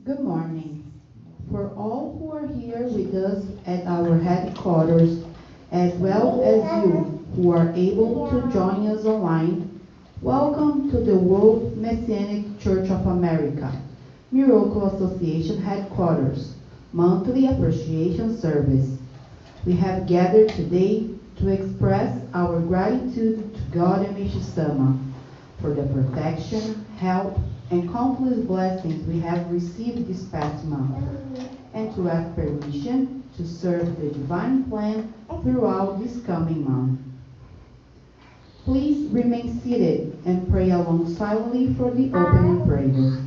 Good morning. For all who are here with us at our headquarters, as well as you who are able to join us online, welcome to the World Messianic Church of America, Miracle Association headquarters, monthly appreciation service. We have gathered today to express our gratitude to God and Mishistama for the protection, help, and countless blessings we have received this past month, and to ask permission to serve the divine plan throughout this coming month. Please remain seated and pray along silently for the opening prayer.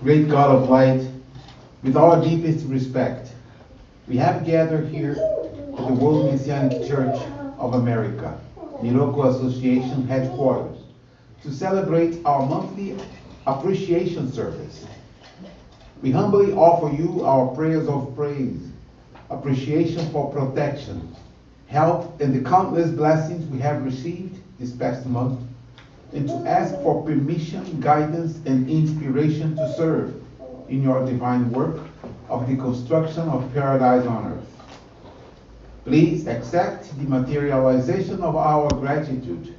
Great God of light, with our deepest respect, we have gathered here at the World Messianic Church of America, Miracle Association headquarters, to celebrate our monthly appreciation service. We humbly offer you our prayers of praise, appreciation for protection, help, and the countless blessings we have received this past month, and to ask for permission, guidance, and inspiration to serve in your divine work of the construction of paradise on earth. Please accept the materialization of our gratitude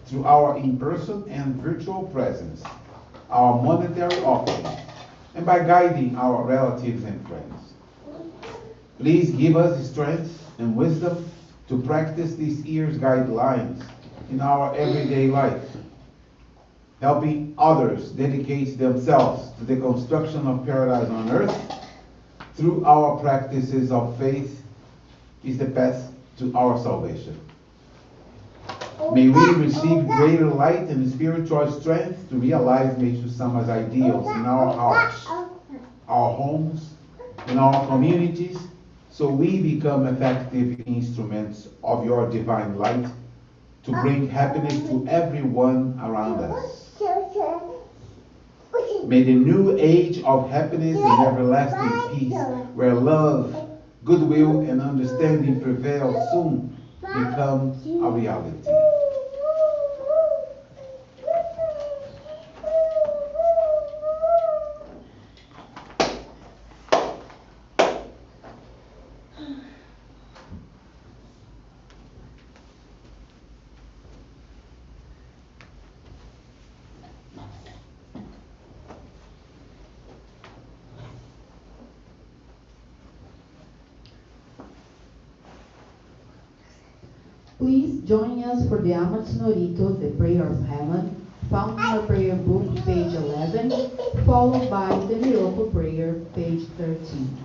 through our in-person and virtual presence, our monetary offering, and by guiding our relatives and friends. Please give us strength and wisdom to practice this year's guidelines in our everyday life. Helping others dedicate themselves to the construction of paradise on earth through our practices of faith is the path to our salvation. May we receive greater light and spiritual strength to realize Meshusama's ideals in our hearts, our homes, and our communities, so we become effective instruments of your divine light to bring happiness to everyone around us. May the new age of happiness and everlasting peace, where love, goodwill, and understanding prevail soon, become a reality. Please join us for the Ama Sonorito, the Prayer of Heaven, found in our prayer book, page 11, followed by the Miracle Prayer, page 13.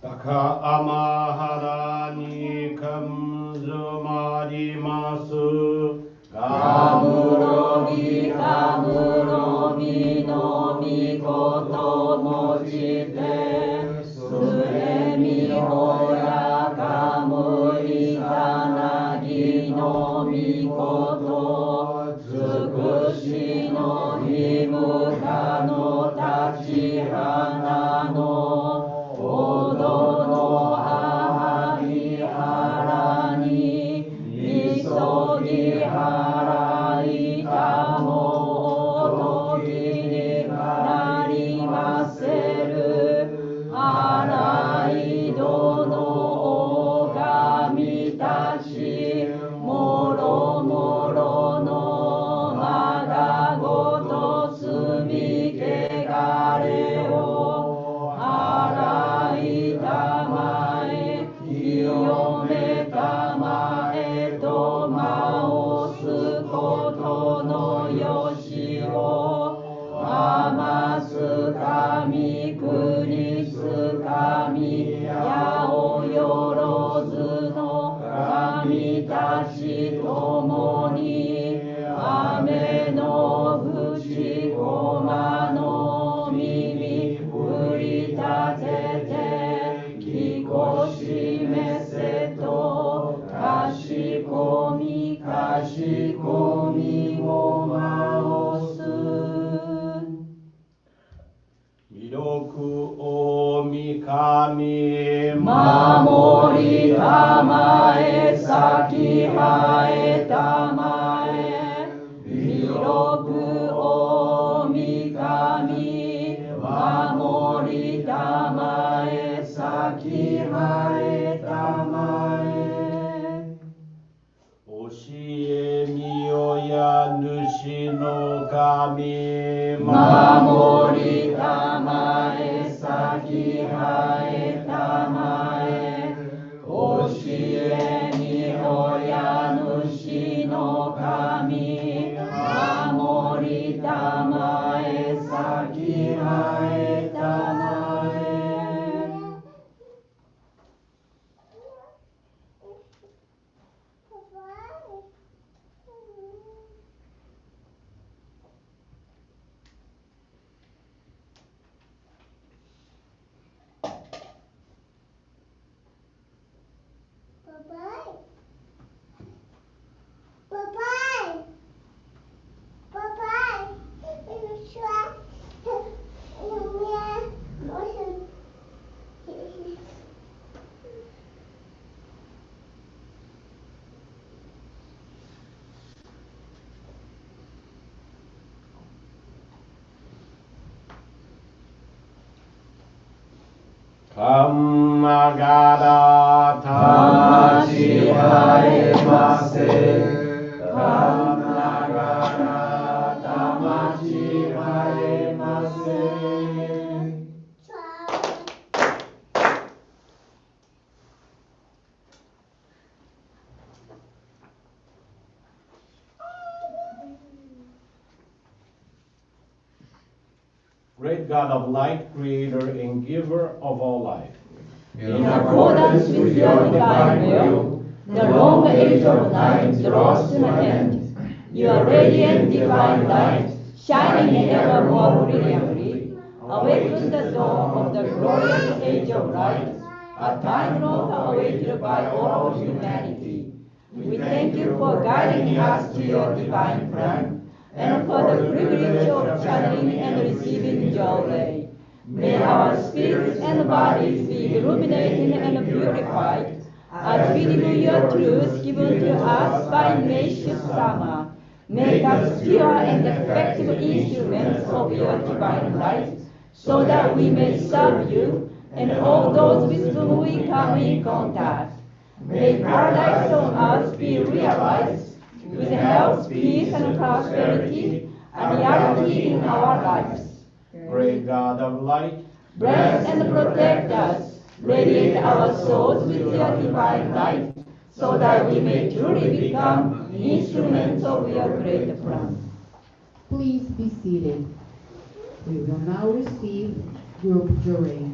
Taka amaharani kamzumarimasu Kamuromi kamuromi no mikoto mochite Suremi hora kamuri sanagi no mikoto Tsukushi no himuka no tachihana no Odo no aha 魂ともに雨の淵駒の耳振り立てて聞こしめせとかしこみを回す弥勒大神守りたまえ咲き生えたまえ弥勒大神守りたまえ咲き生えたまえ教えみよや主の神守りたまえ咲き生えたまえ教えみよや主の神守りたまえ咲き生えたまえカンマガラ魂生えませカンながら魂生えませGreat God of light, creator and giver of all life. In accordance with your divine will, the long age of night draws to an end. Your radiant divine light, shining ever more brilliantly, awakens the dawn of the glorious age of light, a time long awaited by all of humanity. We thank you for guiding us to your divine plan, and for the privilege of channeling and receiving your ray. May our spirits and bodies be illuminated and purified as we live your truths given to us by Meishu Sama. Make us pure and effective instruments of your divine light, so that we may serve you and all those with whom we come in contact. May paradise on earth be realized with health, peace, and prosperity, and reality in our lives. Great God of light, Bless and protect us, radiate our souls with your divine light, so that we may truly become instruments of your great plan. Please be seated. We will now receive group jury.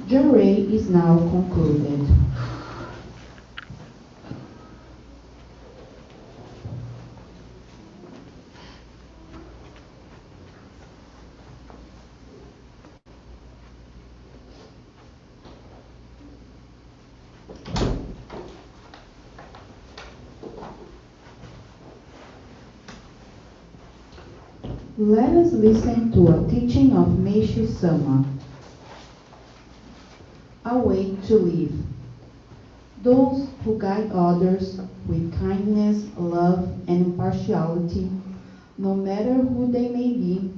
Jury is now concluded. Let us listen to a teaching of Meishu Sama. A way to live. Those who guide others with kindness, love, and impartiality, no matter who they may be,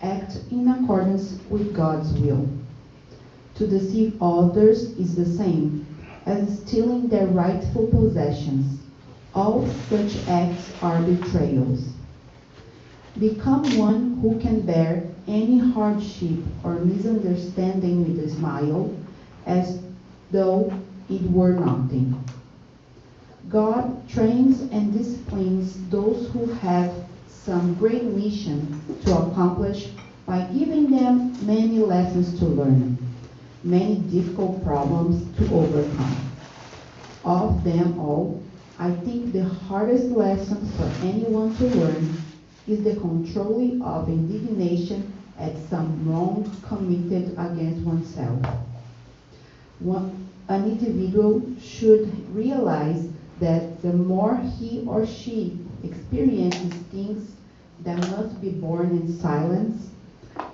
act in accordance with God's will. To deceive others is the same as stealing their rightful possessions. All such acts are betrayals. Become one who can bear any hardship or misunderstanding with a smile, as though it were nothing. God trains and disciplines those who have some great mission to accomplish by giving them many lessons to learn, many difficult problems to overcome. Of them all, I think the hardest lesson for anyone to learn is the controlling of indignation at some wrong committed against oneself. An individual should realize that the more he or she experiences things that must be borne in silence,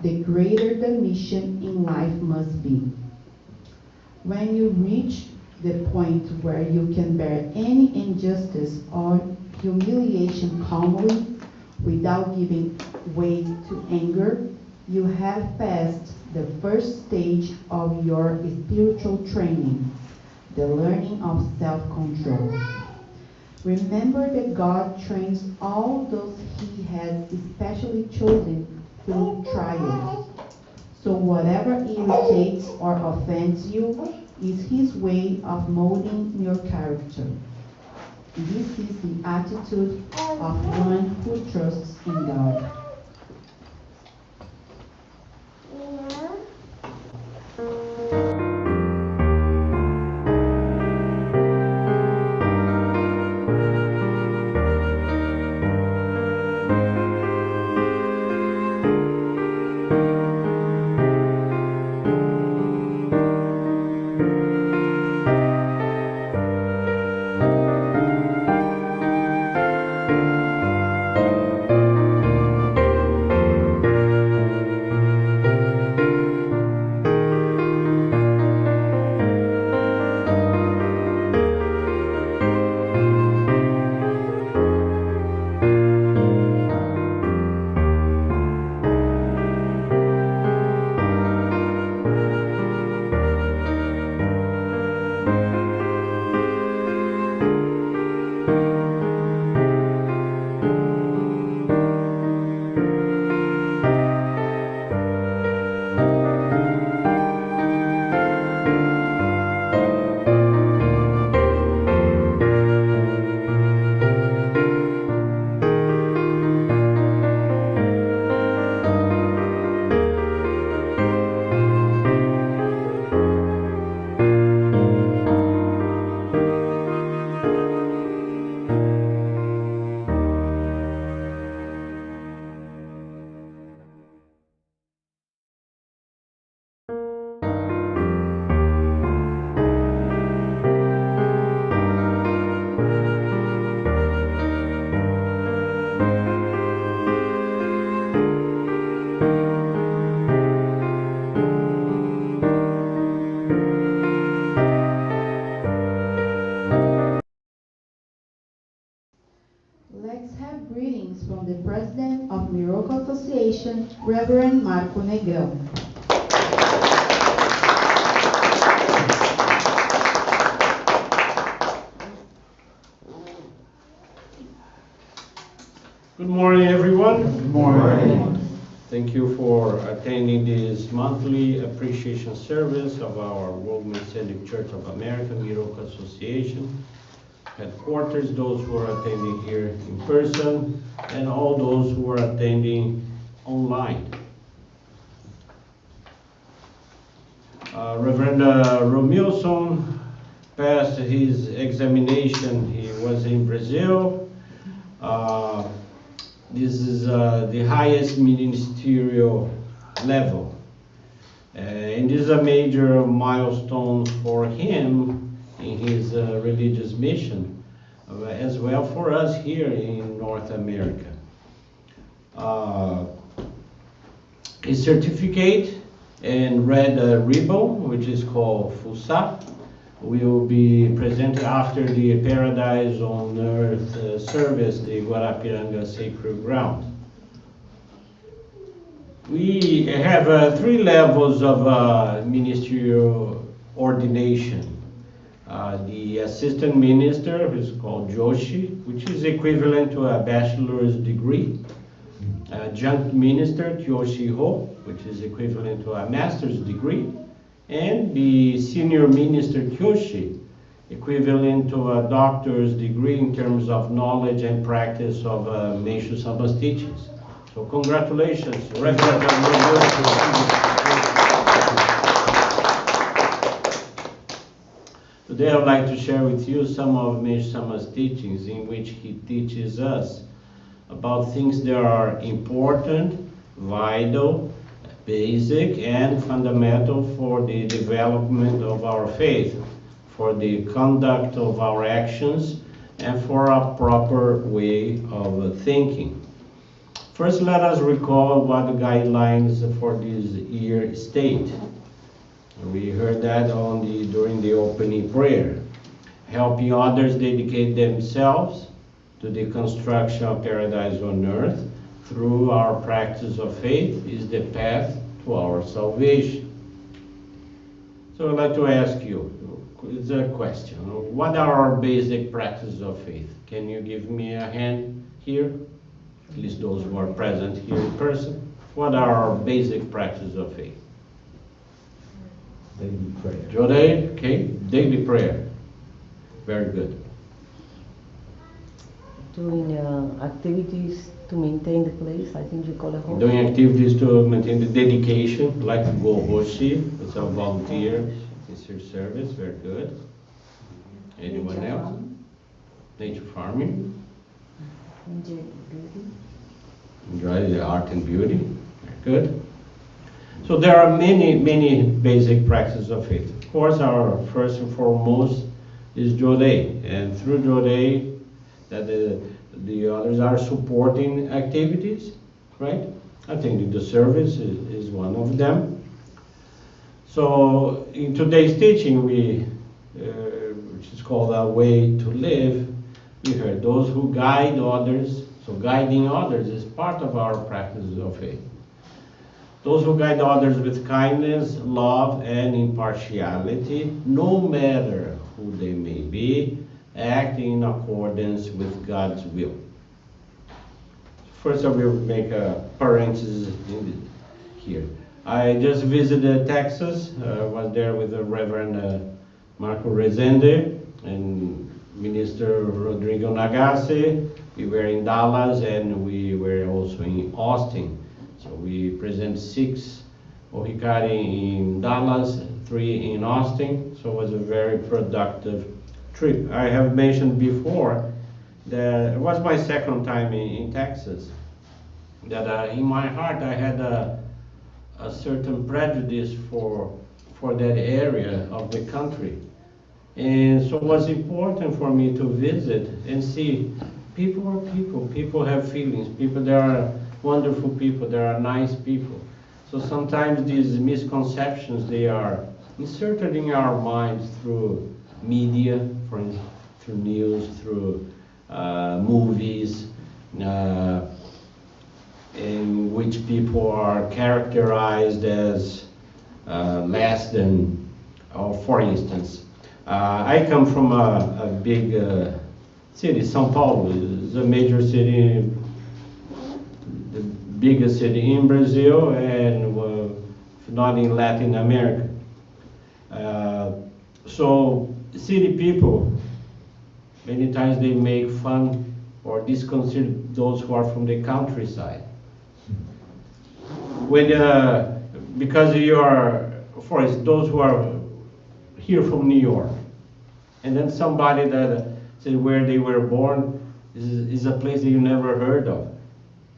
the greater the mission in life must be. When you reach the point where you can bear any injustice or humiliation calmly, without giving way to anger, you have passed the first stage of your spiritual training, the learning of self-control. Remember that God trains all those he has especially chosen through trials. So whatever irritates or offends you is his way of molding your character. This is the attitude of one who trusts in God. Let's have greetings from the President of Miracle Association, Reverend Marco Negrão. Good morning, everyone. Good morning. Thank you for attending this monthly appreciation service of our World Messianic Church of America Miracle Association headquarters, those who are attending here in person, and all those who are attending online. Reverend Romilson passed his examination. He was in Brazil. This is the highest ministerial level. And this is a major milestone for him in his religious mission, as well for us here in North America. His certificate and red ribbon, which is called FUSA, will be presented after the Paradise on Earth service, the Guarapiranga Sacred Ground. We have 3 levels of ministerial ordination. The assistant minister is called Joshi, which is equivalent to a bachelor's degree. Adjunct minister, Kyoshiho, which is equivalent to a master's degree. And the senior minister, Kyoshi, equivalent to a doctor's degree in terms of knowledge and practice of Meishu Samba's teachings. So congratulations, Reverend. Today I would like to share with you some of Meishu Samba's teachings, in which he teaches us about things that are important, vital, basic, and fundamental for the development of our faith, for the conduct of our actions, and for a proper way of thinking. First, let us recall what the guidelines for this year state. We heard that during the opening prayer. Helping others dedicate themselves to the construction of paradise on earth through our practice of faith is the path to our salvation. So I'd like to ask you, it's a question. What are our basic practices of faith? Can you give me a hand here? At least those who are present here in person. What are our basic practices of faith? Daily prayer. Jode, okay, daily prayer. Very good. Doing activities to maintain the place, I think you call it. Doing activities to maintain the dedication, like Go Hoshi, it's a volunteer, it's your service, very good. Anyone else? Nature farming. Enjoy the art and beauty, very good. So there are many basic practices of faith. Of course, our first and foremost is Jode, and through Jode, that the others are supporting activities, right? I think the service is one of them. So in today's teaching, which is called A Way to Live, we heard those who guide others. So guiding others is part of our practices of faith. Those who guide others with kindness, love, and impartiality, no matter who they may be, acting in accordance with God's will. First, I will make a parenthesis here. I just visited Texas. I was there with the Reverend Marco Rezende and Minister Rodrigo Nagase. We were in Dallas and we were also in Austin. So we present 6 Ohikari in Dallas, 3 in Austin. So it was a very productive trip. I have mentioned before that it was my second time in Texas. That in my heart I had a certain prejudice for that area of the country. And so it was important for me to visit and see people are people. People have feelings. People, there are wonderful people. There are nice people. So sometimes these misconceptions, they are inserted in our minds through media, for instance, through news, through movies, in which people are characterized as less than, or for instance, I come from a big city, São Paulo is a major city, the biggest city in Brazil, and if not in Latin America. So city people, many times they make fun or disconsider those who are from the countryside. When, because you are for instance, those who are here from New York, and then somebody that said where they were born is a place that you never heard of.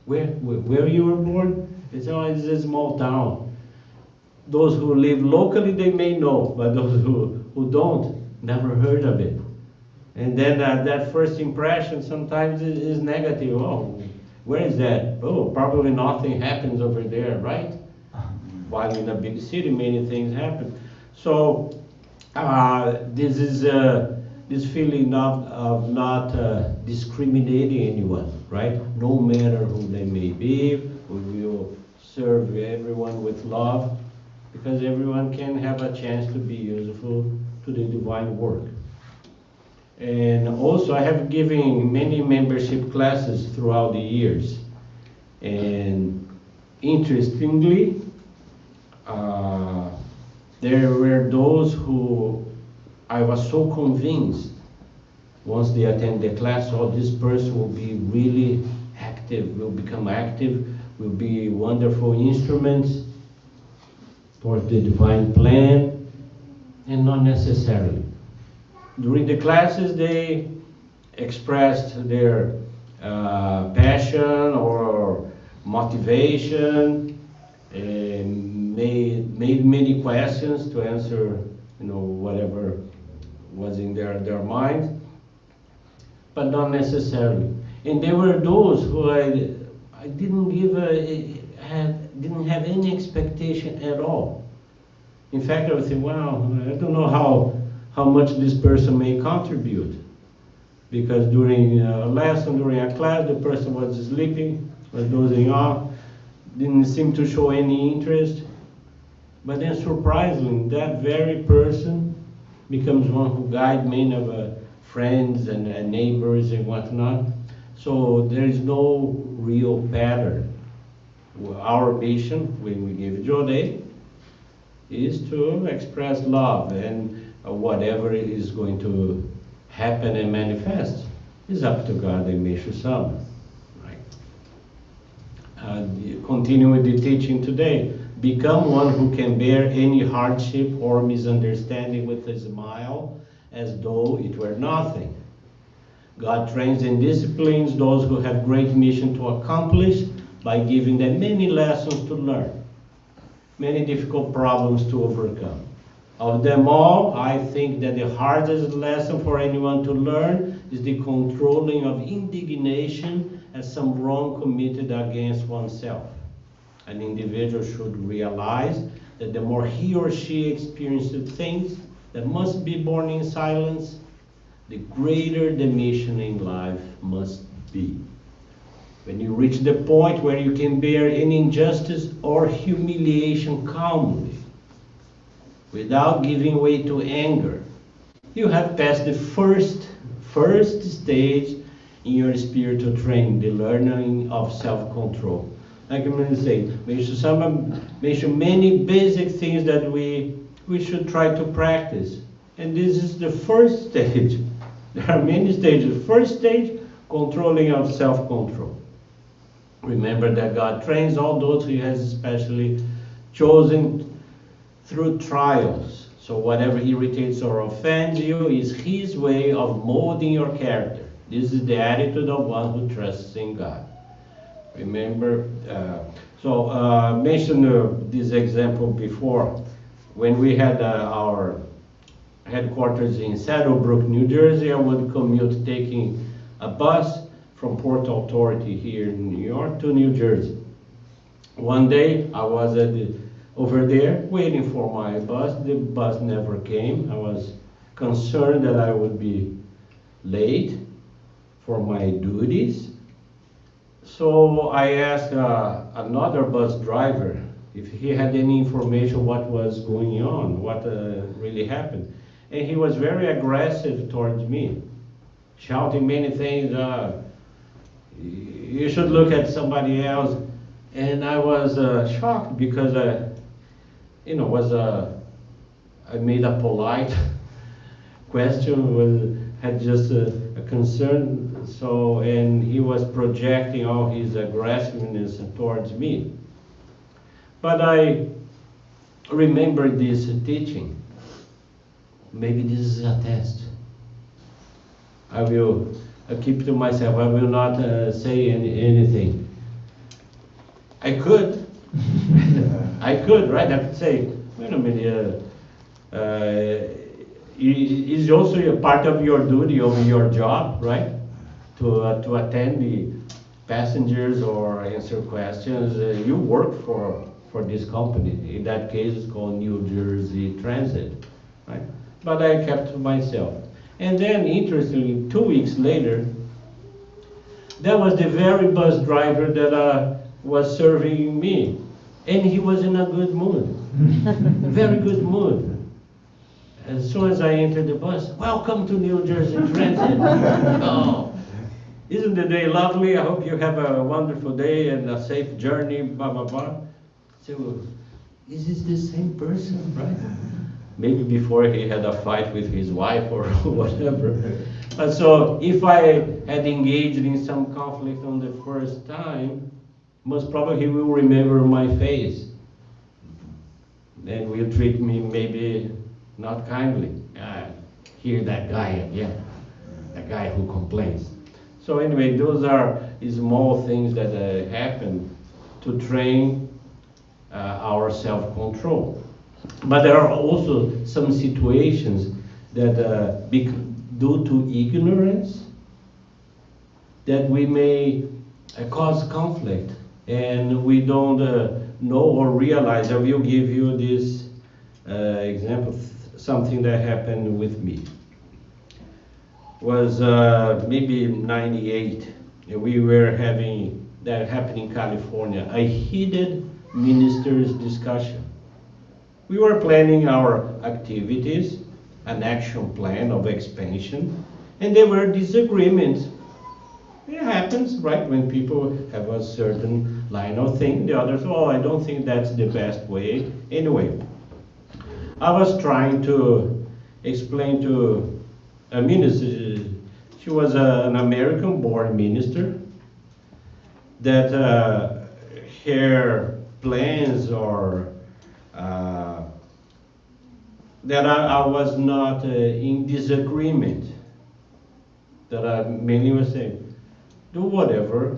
Where you were born? It's a small town. Those who live locally, they may know, but those who don't, never heard of it. And then that first impression sometimes is negative. Oh, where is that? Oh, probably nothing happens over there, right? While in a big city, many things happen. So this is this feeling of not discriminating anyone, right? No matter who they may be, we will serve everyone with love, because everyone can have a chance to be useful to the divine work. And also, I have given many membership classes throughout the years. And interestingly, there were those who I was so convinced once they attend the class, oh, this person will be really active, will become active, will be wonderful instruments towards the divine plan, and not necessarily. During the classes, they expressed their passion or motivation, and made many questions to answer, whatever was in their mind, but not necessarily. And there were those who I didn't didn't have any expectation at all. In fact, I would say, wow, I don't know how much this person may contribute, because during a lesson, during a class, the person was sleeping, was dozing off, didn't seem to show any interest. But then surprisingly, that very person becomes one who guides many of friends and neighbors and whatnot. So there is no real pattern. Our mission, when we give Joe Day, is to express love, and whatever is going to happen and manifest is up to God and Meixo Sama. Right? Continue with the teaching today. Become one who can bear any hardship or misunderstanding with a smile, as though it were nothing. God trains and disciplines those who have great mission to accomplish by giving them many lessons to learn, many difficult problems to overcome. Of them all, I think that the hardest lesson for anyone to learn is the controlling of indignation at some wrong committed against oneself. An individual should realize that the more he or she experiences things that must be borne in silence, the greater the mission in life must be. When you reach the point where you can bear any injustice or humiliation calmly, without giving way to anger, you have passed the first stage in your spiritual training, the learning of self-control. Like I'm going to say, mention many basic things that we should try to practice. And this is the first stage. There are many stages. First stage, controlling of self-control. Remember that God trains all those He has especially chosen through trials. So whatever irritates or offends you is His way of molding your character. This is the attitude of one who trusts in God. Remember, mentioned this example before. When we had our headquarters in Saddlebrook, New Jersey, I would commute taking a bus from Port Authority here in New York to New Jersey. One day I was over there waiting for my bus. The bus never came. I was concerned that I would be late for my duties. So I asked another bus driver if he had any information what was going on, what really happened. And he was very aggressive towards me, shouting many things. You should look at somebody else. And I was shocked because, I made a polite question, had just a concern. So, and he was projecting all his aggressiveness towards me. But I remember this teaching. Maybe this is a test. I will keep to myself. I will not say anything. I could. I could, right? I could say, wait a minute. Is also a part of your duty, of your job, right? To attend the passengers or answer questions. You work for this company. In that case, it's called New Jersey Transit, right? But I kept to myself. And then, interestingly, 2 weeks later, that was the very bus driver that was serving me. And he was in a good mood, very good mood. As soon as I entered the bus, welcome to New Jersey Transit. Oh, isn't the day lovely? I hope you have a wonderful day and a safe journey, blah, blah, blah. So, is this the same person, right? Maybe before he had a fight with his wife or whatever. So if I had engaged in some conflict on the first time, most probably he will remember my face. And will treat me maybe not kindly. Here that guy again, the guy who complains. So anyway, those are small things that happen to train our self-control. But there are also some situations that, due to ignorance, that we may cause conflict, and we don't know or realize. I will give you this example, something that happened with me. Was maybe 98. We were having, that happened in California, a heated ministers' discussion. We were planning our activities, an action plan of expansion, and there were disagreements. It happens, right, when people have a certain line of thinking, the others, oh, I don't think that's the best way. Anyway, I was trying to explain to a minister, she was an American-born minister, that her plans or that I was not in disagreement. That I mainly was saying, do whatever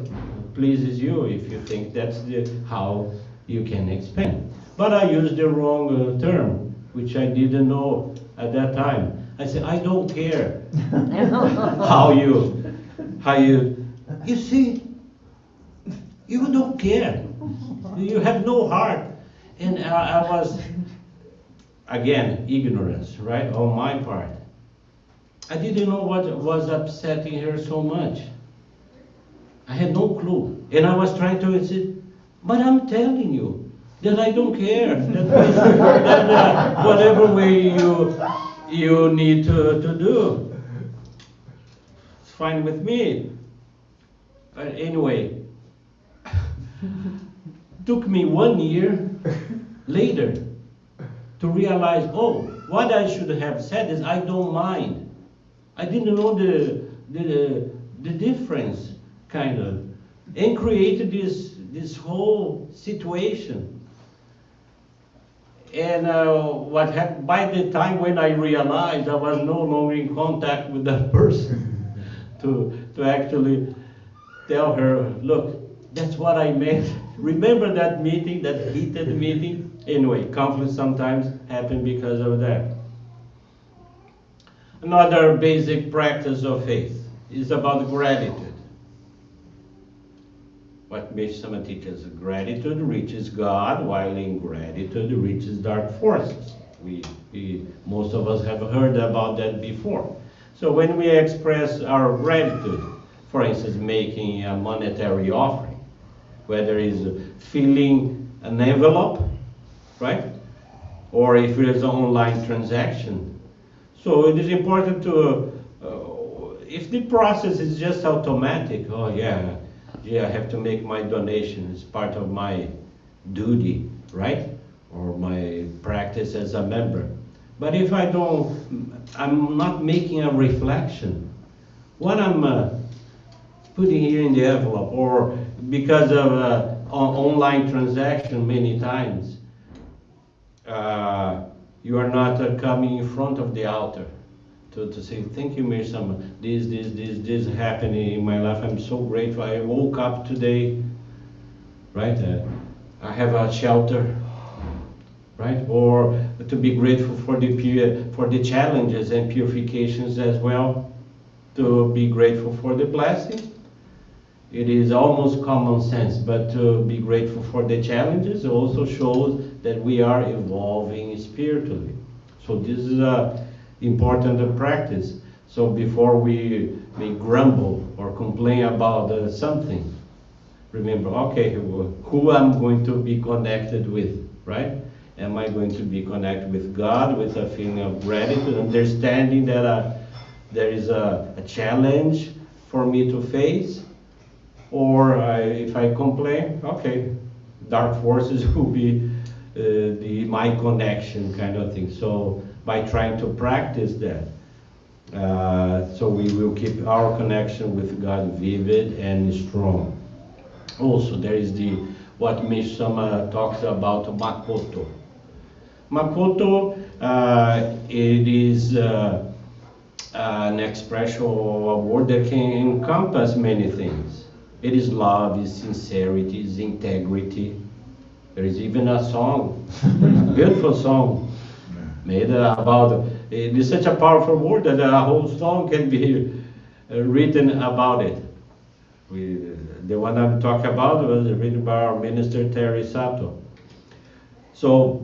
pleases you if you think that's how you can expand. But I used the wrong term, which I didn't know at that time. I said, I don't care how you see, you don't care. You have no heart. And I was, again, ignorance, right, on my part. I didn't know what was upsetting her so much. I had no clue. And I was trying to say, but I'm telling you that I don't care. That whatever way you need to do, it's fine with me. Anyway, took me 1 year later to realize, oh, what I should have said is I don't mind. I didn't know the difference, kind of, and created this whole situation. And what happened, by the time when I realized, I was no longer in contact with that person to actually tell her, look, that's what I meant. Remember that meeting, that heated meeting? Anyway, conflict sometimes happen because of that. Another basic practice of faith is about gratitude. What Meshama teaches, gratitude reaches God, while ingratitude reaches dark forces. Most of us have heard about that before. So when we express our gratitude, for instance, making a monetary offering, whether it's filling an envelope, right? Or if it is an online transaction. So it is important to, if the process is just automatic, oh yeah, I have to make my donation, it's part of my duty, right? Or my practice as a member. But if I don't, I'm not making a reflection. What I'm putting here in the envelope, or because of online transaction many times, you are not coming in front of the altar to say, thank you, Mary Summer. This happening in my life. I'm so grateful. I woke up today, right? I have a shelter, right? Or to be grateful for the challenges and purifications as well. To be grateful for the blessings. It is almost common sense, but to be grateful for the challenges also shows that we are evolving spiritually. So this is a important practice. So before we may grumble or complain about something, remember, okay, who I'm going to be connected with, right? Am I going to be connected with God with a feeling of gratitude, understanding that there is a challenge for me to face? Or if I complain, okay, dark forces will be my connection kind of thing. So by trying to practice that, so we will keep our connection with God vivid and strong. Also, there is what Mishama talks about Makoto. Makoto, it is an expression or a word that can encompass many things. It is love, is sincerity, is integrity. There is even a song, beautiful song, made about it. Is such a powerful word that a whole song can be written about it. The one I'm talking about was written by our minister Terry Sato. So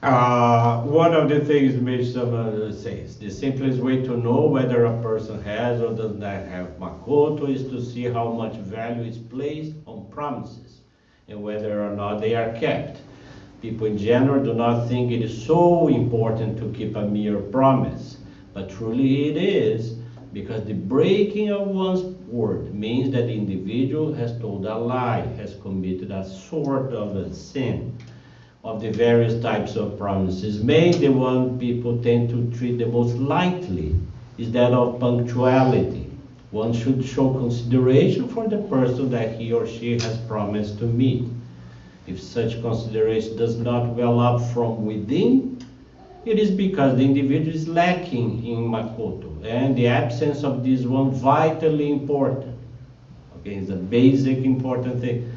one of the things Mishama says, the simplest way to know whether a person has or does not have Makoto is to see how much value is placed on promises and whether or not they are kept. People in general do not think it is so important to keep a mere promise, but truly it is, because the breaking of one's word means that the individual has told a lie, has committed a sort of a sin. Of the various types of promises made, the one people tend to treat the most lightly is that of punctuality. One should show consideration for the person that he or she has promised to meet. If such consideration does not well up from within, it is because the individual is lacking in Makoto, and the absence of this one vitally important. Okay, it's a basic important thing.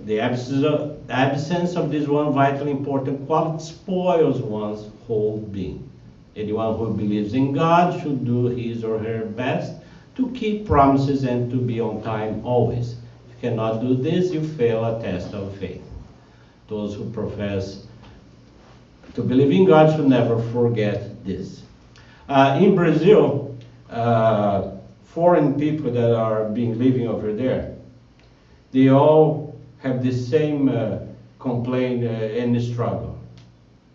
The absence of this one vitally important quality spoils one's whole being. Anyone who believes in God should do his or her best to keep promises and to be on time always. If you cannot do this, you fail a test of faith. Those who profess to believe in God should never forget this. In Brazil, foreign people that are living over there, they all have the same complaint and struggle.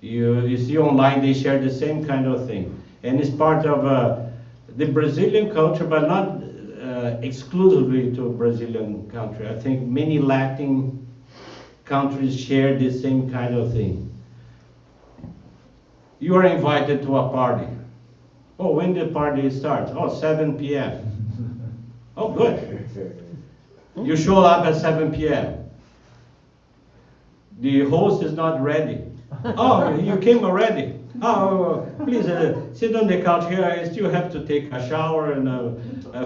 You see online, they share the same kind of thing. And it's part of the Brazilian culture, but not exclusively to Brazilian country. I think many Latin countries share the same kind of thing. You are invited to a party. Oh, when the party starts? Oh, 7 p.m. Oh, good. You show up at 7 p.m. The host is not ready. Oh, you came already. Oh, please sit on the couch here. I still have to take a shower and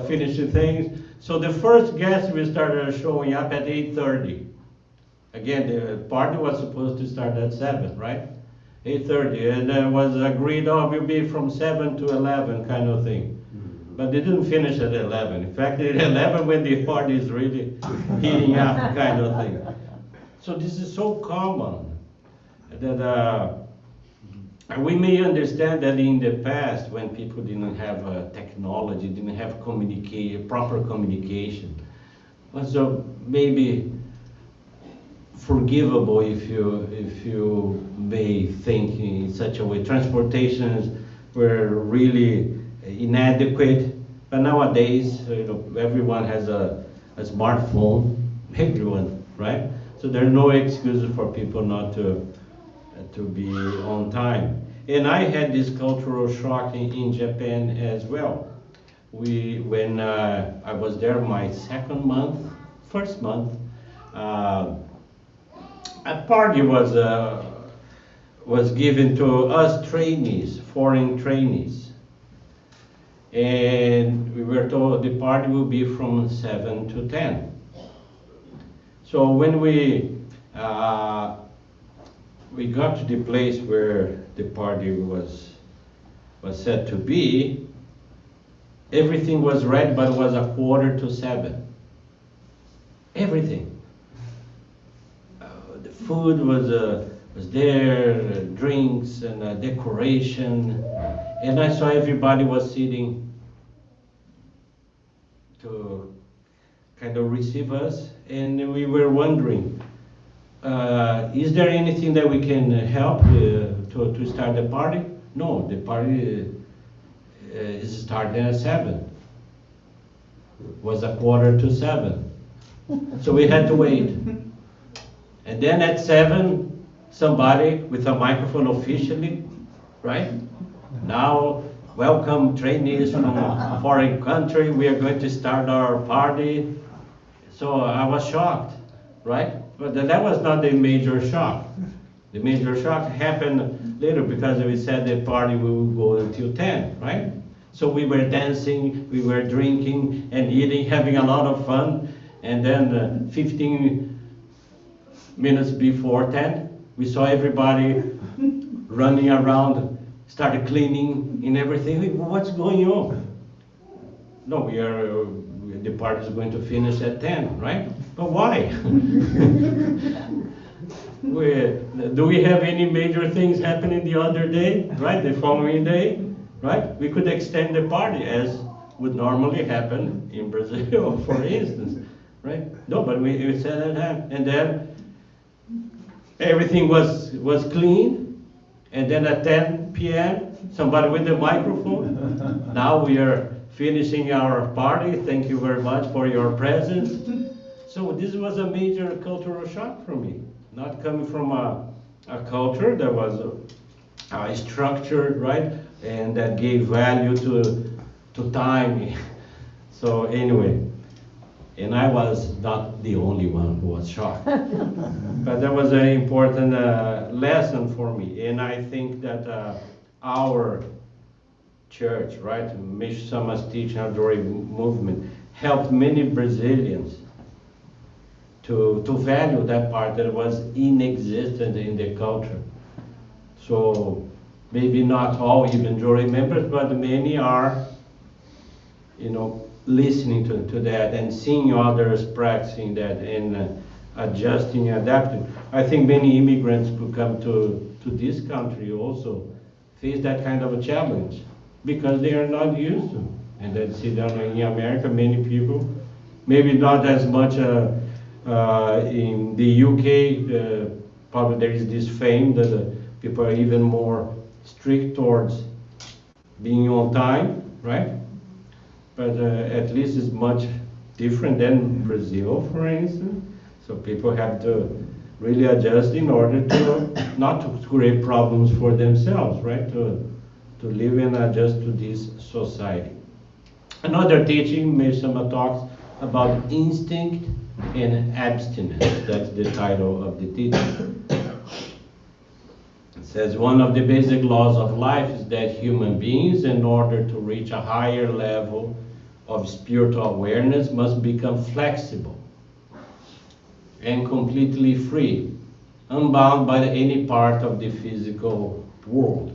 finish the things. So the first guest will start showing up at 8:30. Again, the party was supposed to start at 7, right? 8:30, and was agreed, oh, we'll be from 7 to 11 kind of thing. But they didn't finish at 11. In fact, at 11 when the party is really heating up kind of thing. So this is so common that we may understand that in the past, when people didn't have technology, didn't have proper communication, was maybe forgivable if you may think in such a way. Transportations were really inadequate, but nowadays, everyone has a smartphone. Everyone, right? So there are no excuses for people not to be on time. And I had this cultural shock in Japan as well. When I was there my first month, a party was was given to us trainees, foreign trainees. And we were told the party will be from 7 to 10. So when we got to the place where the party was said to be, everything was ready, but it was 6:45. Everything. The food was there, drinks and decoration, and I saw everybody was sitting to kind of receive us, and we were wondering, is there anything that we can help to start the party? No, the party is starting at 7. It was 6:45. So we had to wait. And then at 7, somebody with a microphone officially, right? Now, welcome trainees from a foreign country. We are going to start our party. So I was shocked, right? But that was not the major shock. The major shock happened later because we said the party will go until 10, right? So we were dancing, we were drinking and eating, having a lot of fun. And then 15 minutes before 10, we saw everybody running around, started cleaning and everything. What's going on? No, the party is going to finish at 10, right? But why? Do we have any major things happening the other day, right? The following day, right? We could extend the party as would normally happen in Brazil, for instance, right? No, but we said that, and then everything was clean, and then at 10 p.m., somebody with the microphone. Now we are finishing our party. Thank you very much for your presence. So this was a major cultural shock for me. Not coming from a culture that was structured, right, and that gave value to time. So anyway, and I was not the only one who was shocked. But that was an important lesson for me. And I think that our church, right, Meshama's Teaching Adore movement, helped many Brazilians to value that part that was inexistent in the culture. So maybe not all even Jory members, but many are, listening to that and seeing others practicing that and adjusting, adapting. I think many immigrants who come to this country also face that kind of a challenge because they are not used to. And then see down in America, many people, maybe not as much in the UK, probably there is this fame that people are even more strict towards being on time, right? But at least it's much different than Brazil, for instance. So people have to really adjust in order to not to create problems for themselves, right? To live and adjust to this society. Another teaching, Meshama talks about instinct and abstinence. That's the title of the teaching. It says one of the basic laws of life is that human beings, in order to reach a higher level of spiritual awareness, must become flexible and completely free, unbound by any part of the physical world.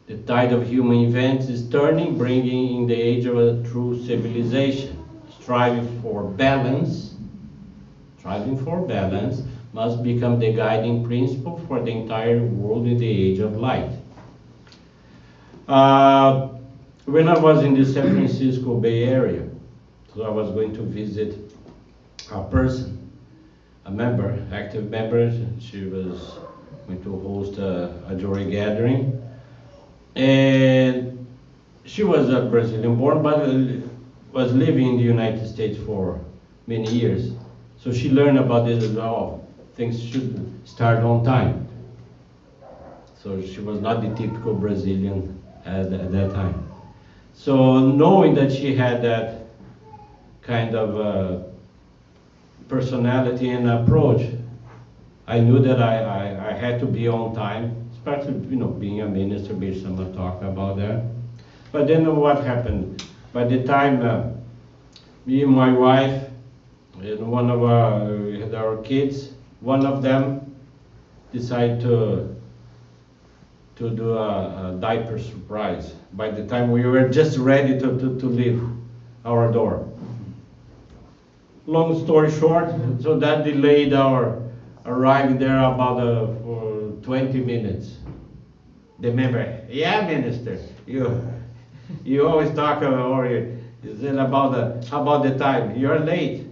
The tide of human events is turning, bringing in the age of a true civilization. Striving for balance must become the guiding principle for the entire world in the age of light. When I was in the San Francisco Bay Area, so I was going to visit a person, a member, active member. She was going to host a Jory gathering. And she was a Brazilian born, but was living in the United States for many years. So she learned about this as well. Things should start on time. So she was not the typical Brazilian at that time. So knowing that she had that kind of personality and approach, I knew that I had to be on time, especially, being a minister, based on talk about that. But then what happened? By the time me and my wife and one of we had our kids, one of them decided to do a diaper surprise. By the time we were just ready to leave our door. Long story short, so that delayed our arriving there about for 20 minutes. The member, yeah, minister, you always talk or is it about the time? You're late.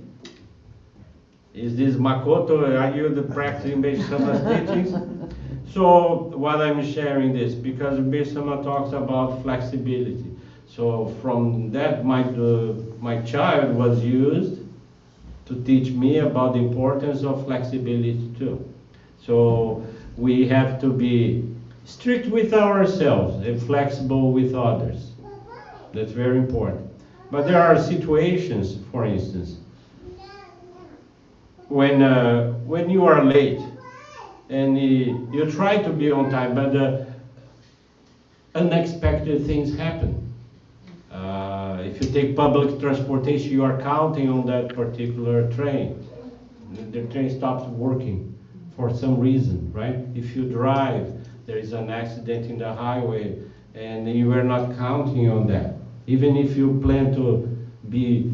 Is this Makoto? Are you the practicing Beisama's teachings? So what I'm sharing this because Beisama talks about flexibility. So from that, my child was used to teach me about the importance of flexibility too. So we have to be strict with ourselves and flexible with others. That's very important. But there are situations, for instance, when you are late and you try to be on time, but unexpected things happen. If you take public transportation, you are counting on that particular train. The train stops working for some reason, right? If you drive, there is an accident in the highway, and you are not counting on that. Even if you plan to be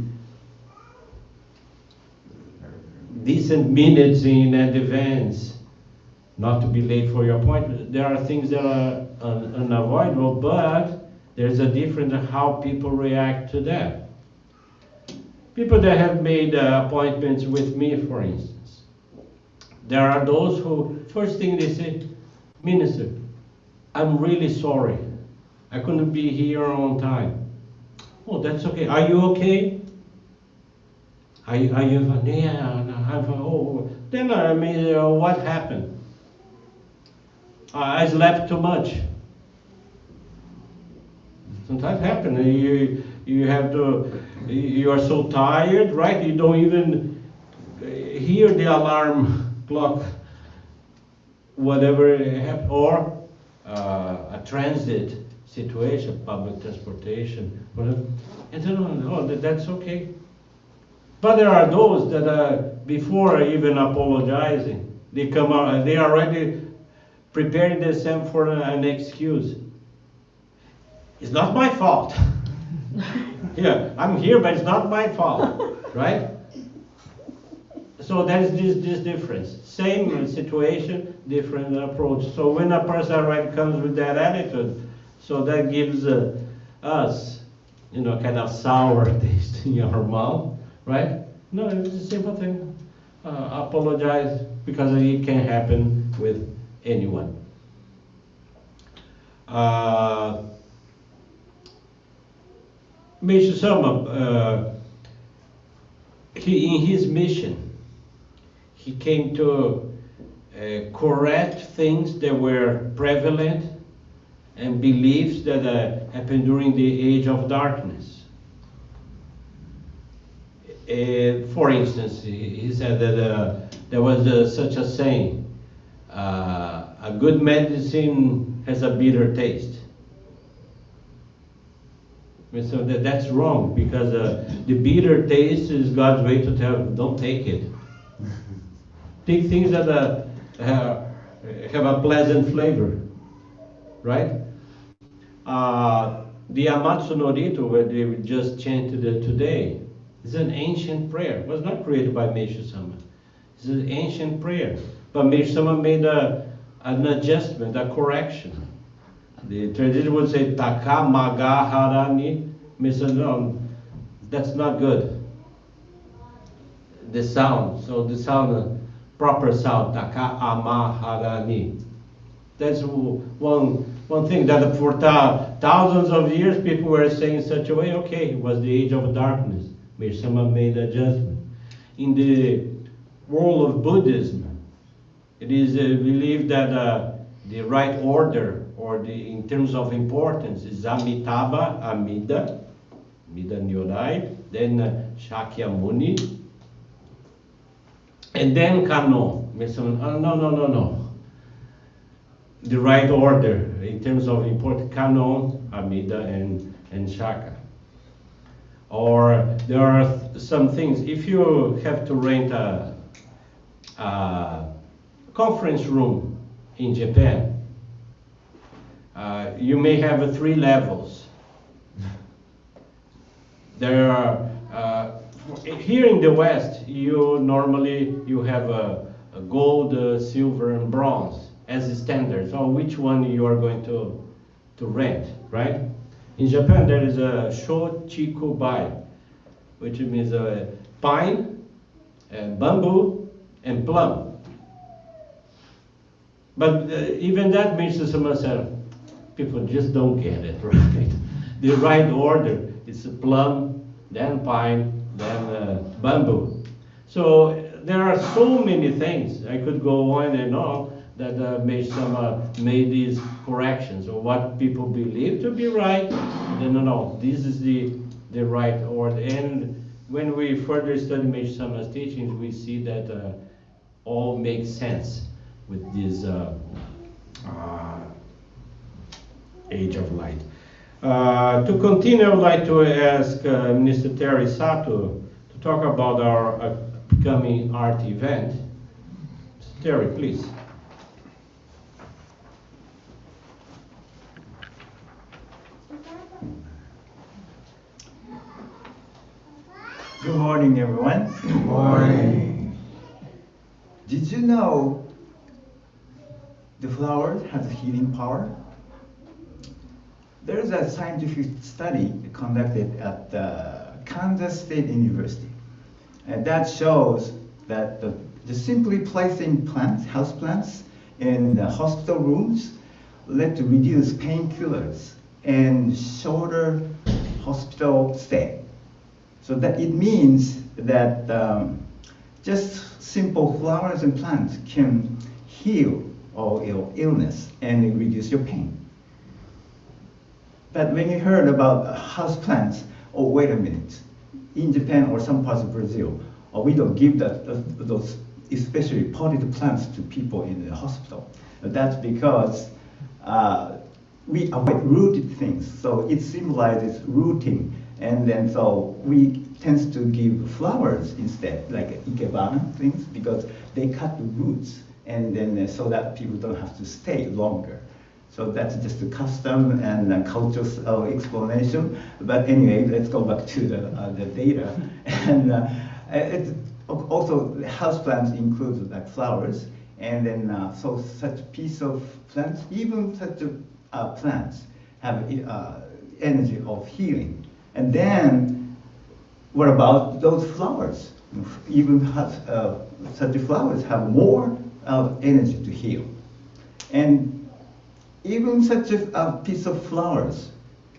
decent minutes in advance, not to be late for your appointment, there are things that are unavoidable, but there's a difference in how people react to that. People that have made appointments with me, for instance, there are those who, first thing they say, Minister, I'm really sorry. I couldn't be here on time. Oh, that's okay. Are you okay? Are you fine? Yeah, I'm fine. Oh, then what happened? I slept too much. Sometimes happen. You have to. You are so tired, right? You don't even hear the alarm clock. Whatever happened, or a transit situation, public transportation, whatever. And then, oh, that's okay. But there are those that before even apologizing, they come out. They are already preparing themselves for an excuse. It's not my fault. Yeah, I'm here, but it's not my fault, right? So there's this difference. Same situation, different approach. So when a person already comes with that attitude, so that gives us, kind of sour taste in your mouth, right? No, it's a simple thing. Apologize because it can happen with anyone. Mr. Sama, in his mission, he came to correct things that were prevalent and beliefs that happened during the age of darkness. For instance, he said that there was such a saying, a good medicine has a bitter taste. So that's wrong, because the bitter taste is God's way to tell you, don't take it. Take things that have a pleasant flavor, right? The Amatsu no Rito, where they just chanted it today, is an ancient prayer. It was not created by Meishu Sama. It's an ancient prayer. But Meishu Sama made an adjustment, a correction. The tradition would say, Taka maga harani. Meishu, no, that's not good. The sound, proper sound, Taka amaharani. That's one thing that for thousands of years people were saying such a way. Okay, it was the age of darkness, where someone made adjustment. In the world of Buddhism, it is believed that the right order, or in terms of importance, is Amitabha, Amida Nyorai, then Shakyamuni, and then Kano. No. the right order in terms of important canon, Amida, and Shaka. Or there are some things, if you have to rent a conference room in Japan, you may have 3 levels. There are, here in the West, you have a gold, silver, and bronze as standards, or which one you are going to rent, right? In Japan, there is a Shochikubai, which means pine, and bamboo, and plum. But even that means to some extent, people just don't get it, right? The right order is plum, then pine, then bamboo. So there are so many things, I could go on and on, that made these corrections, or what people believe to be right, then no, this is the right order. And when we further study Meiji Sama's teachings, we see that all makes sense with this age of light. To continue, I would like to ask Minister Terry Sato to talk about our upcoming art event. Mr. Terry, please. Good morning, everyone. Good morning. Did you know the flower has healing power? There is a scientific study conducted at Kansas State University, and that shows that just simply placing house plants in the hospital rooms led to reduced painkillers and shorter hospital stay. So that it means that just simple flowers and plants can heal all illness and reduce your pain. But when you heard about house plants, oh, wait a minute. In Japan or some parts of Brazil, we don't give those especially potted plants to people in the hospital. That's because we avoid rooted things. So it symbolizes rooting. And then so we tend to give flowers instead, like ikebana things, because they cut the roots, and then so that people don't have to stay longer. So that's just a custom and cultural explanation. But anyway, let's go back to the data. And also houseplants include like flowers, and then so such piece of plants, even such plants have energy of healing. And then, what about those flowers? Even such flowers have more energy to heal. And even such a piece of flowers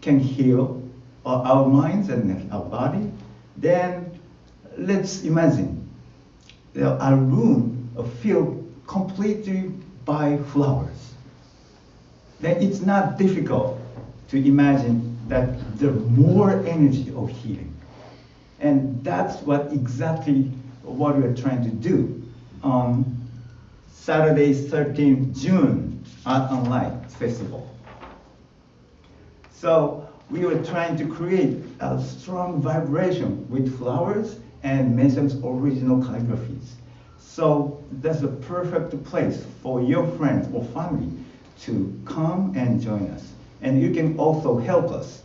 can heal our minds and our body. Then let's imagine a room filled completely by flowers. Then it's not difficult to imagine that there's more energy of healing. And that's exactly what we're trying to do on Saturday, 13th June, Art and Light Festival. So we were trying to create a strong vibration with flowers and Meisham's original calligraphies. So that's a perfect place for your friends or family to come and join us. And you can also help us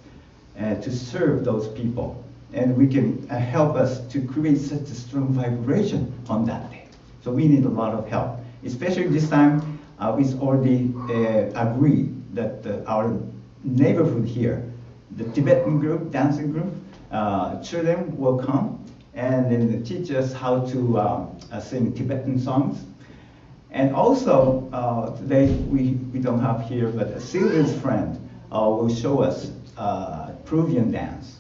to serve those people. And we can help us to create such a strong vibration on that day. So we need a lot of help. Especially this time, it's already agreed that our neighborhood here, the Tibetan group, dancing group, children will come and then teach us how to sing Tibetan songs. And also, today we don't have here, but Sylvia's friend will show us Peruvian dance.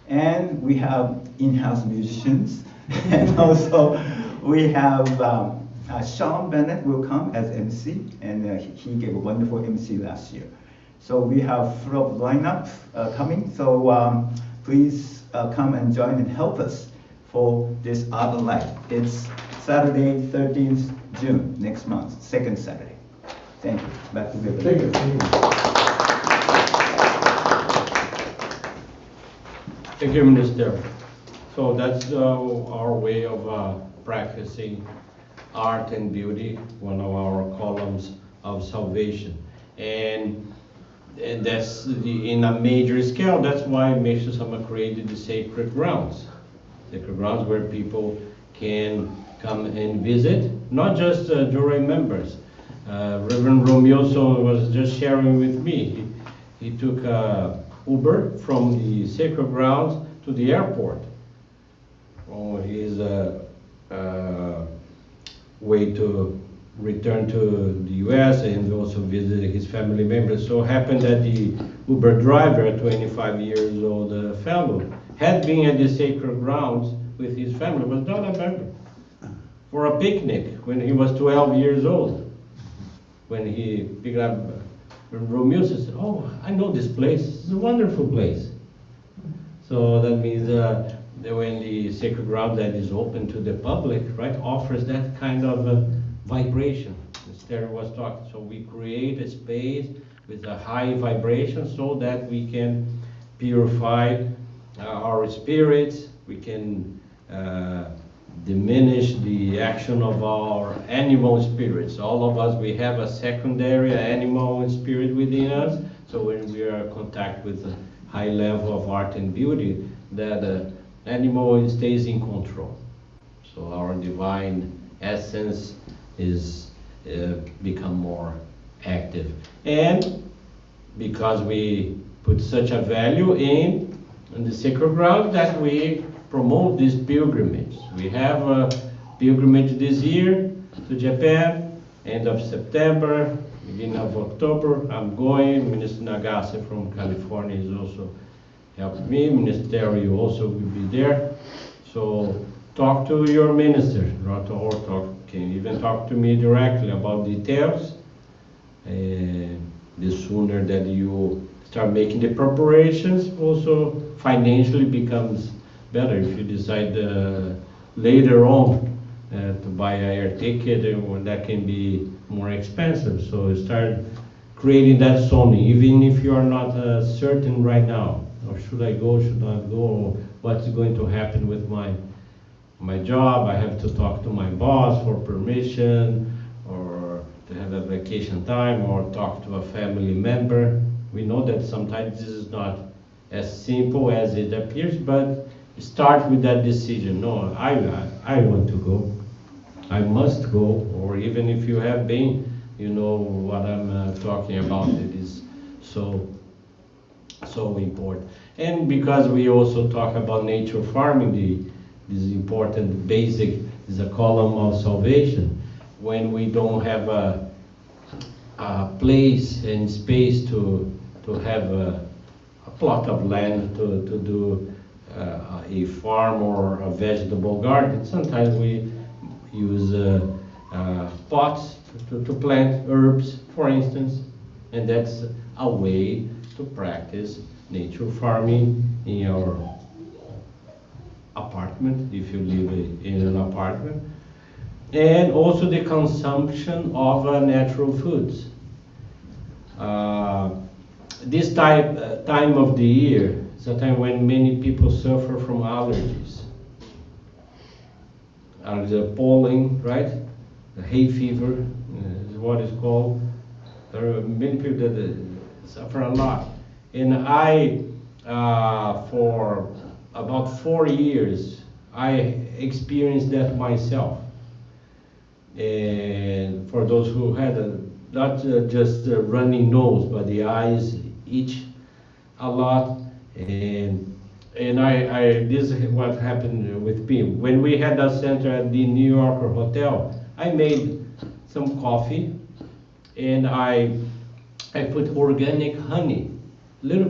And we have in-house musicians. And also, we have Sean Bennett will come as MC, and he gave a wonderful MC last year. So we have full lineup coming. So please come and join and help us for this Art and Light. It's Saturday, 13th June, next month, second Saturday. Thank you. Back to you. Thank you. Thank you, Minister. So that's our way of practicing art and beauty, one of our columns of salvation. And that's in a major scale. That's why Meixo Sama created the sacred grounds. Sacred grounds where people can come and visit, not just Jure members. Reverend Romioso was just sharing with me. He took Uber from the sacred grounds to the airport on his way to return to the US and also visit his family members. So happened that the Uber driver, a 25 years old fellow, had been at the sacred grounds with his family, was not a member, for a picnic when he was 12 years old. When he picked up Romeo, said, "Oh, I know this place. It's a wonderful place." So that means that when the sacred ground that is open to the public, right, offers that kind of vibration. Esther was talking. So we create a space with a high vibration so that we can purify our spirits. We can diminish the action of our animal spirits. All of us, we have a secondary animal spirit within us. So when we are in contact with a high level of art and beauty, that animal stays in control. So our divine essence is become more active. And because we put such a value in the sacred ground, that we promote this pilgrimage. We have a pilgrimage this year to Japan, end of September, beginning of October. I'm going. Minister Nagase from California is also helping me. Minister Terry also will be there. So talk to your minister, or can even talk to me directly about details. The sooner that you start making the preparations, also financially becomes better. If you decide later on to buy an air ticket, that can be more expensive. So start creating that zoning, even if you are not certain right now. Or should I go, should not go, or what's going to happen with my job? I have to talk to my boss for permission, or to have a vacation time, or talk to a family member. We know that sometimes this is not as simple as it appears, but start with that decision. No, I want to go. I must go. Or even if you have been, you know what I'm talking about. It is so important. And because we also talk about nature farming, this important basic is a column of salvation. When we don't have a place and space to have a plot of land to do a farm or a vegetable garden, sometimes we use pots to plant herbs, for instance, and that's a way to practice nature farming in your apartment, if you live in an apartment, and also the consumption of natural foods. This time of the year is a time when many people suffer from allergies. The pollen, right? The hay fever is what it's called. There are many people that suffer a lot. And I, for about 4 years, I experienced that myself. And for those who had not just a running nose, but the eyes itch a lot. And this is what happened with me. When we had a center at the New Yorker Hotel, I made some coffee, and I put organic honey, little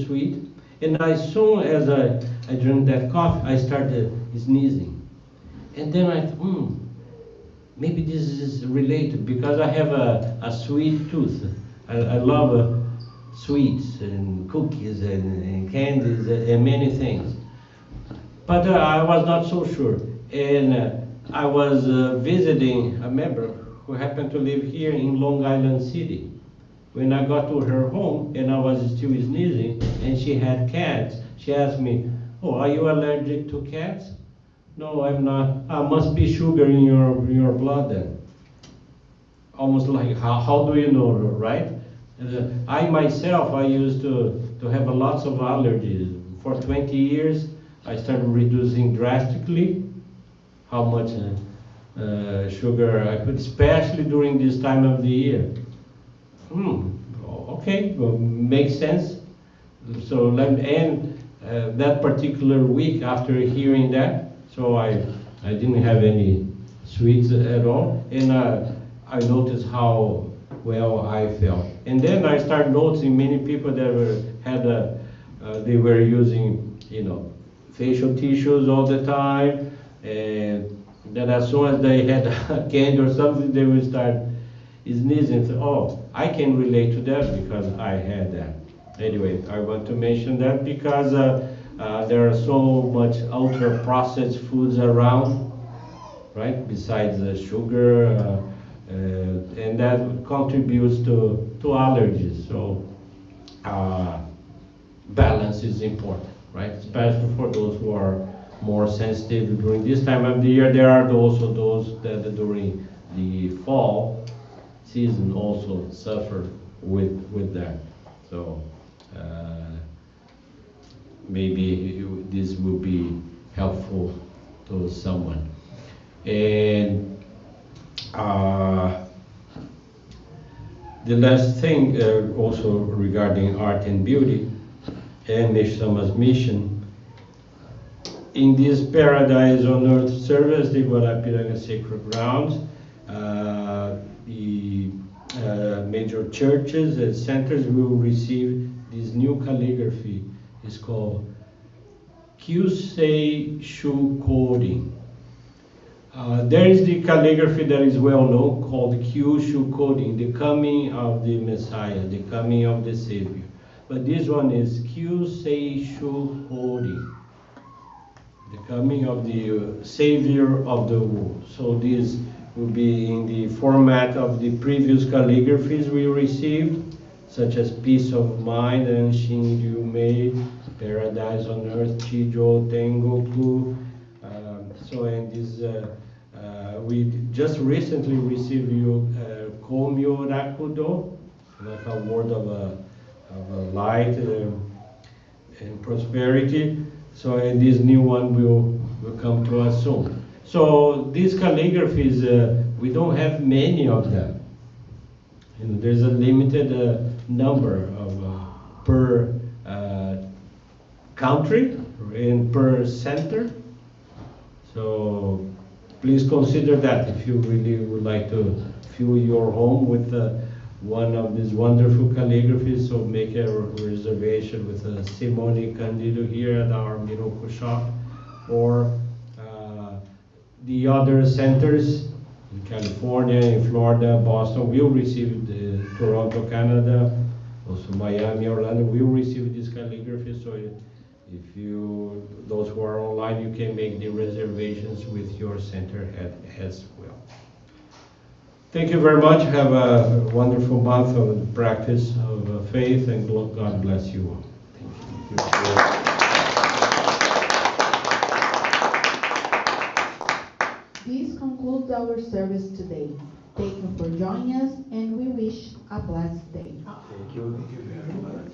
sweet, and as soon as I drank that coffee, I started sneezing. And then I thought, maybe this is related, because I have a sweet tooth. I love sweets and cookies and candies and many things. But I was not so sure. And I was visiting a member who happened to live here in Long Island City. When I got to her home and I was still sneezing and she had cats, she asked me, "Oh, are you allergic to cats?" "No, I'm not." "Must be sugar in your blood then." Almost like, how do you know, right? I myself, I used to have lots of allergies. For 20 years, I started reducing drastically how much sugar I put, especially during this time of the year. Okay, well, makes sense. So that particular week after hearing that, so I didn't have any sweets at all, and I noticed how well I felt. And then I started noticing many people that they were using, facial tissues all the time, and then as soon as they had a candy or something, they would start sneezing. So, oh, I can relate to that because I had that. Anyway, I want to mention that because there are so much ultra-processed foods around, right? Besides the sugar, and that contributes to allergies. So balance is important, right? Especially for those who are more sensitive during this time of the year. There are also those that during the fall season also suffer with that. So maybe this will be helpful to someone. And the last thing also regarding art and beauty and Meshama's mission. In this Paradise on Earth service, the Guarapiranga Sacred Grounds, the major churches and centers will receive this new calligraphy. It's called Kyusei Shukodin. There is the calligraphy that is well known called Kyushu Kodin, the coming of the Messiah, the coming of the Savior. But this one is Kyusei Shukodin, the coming of the Savior of the world. So this will be in the format of the previous calligraphies we received, such as Peace of Mind and Shinryu Mei, Paradise on Earth, Chijo Tengoku. So in this, we just recently received Komyo Rakudo, like a word of light and prosperity. So this new one will come to us soon. So these calligraphies, we don't have many of them. There's a limited number of per country and per center. So please consider that if you really would like to fill your home with one of these wonderful calligraphies. So make a reservation with Simone Candido here at our Miroko shop, or the other centers in California, in Florida, Boston will receive the Toronto, Canada, also Miami, Orlando will receive this calligraphy. So if those who are online, you can make the reservations with your center as well. Thank you very much. Have a wonderful month of practice of faith, and God bless you all. Thank you. This concludes our service today. Thank you for joining us, and we wish a blessed day. Thank you very much.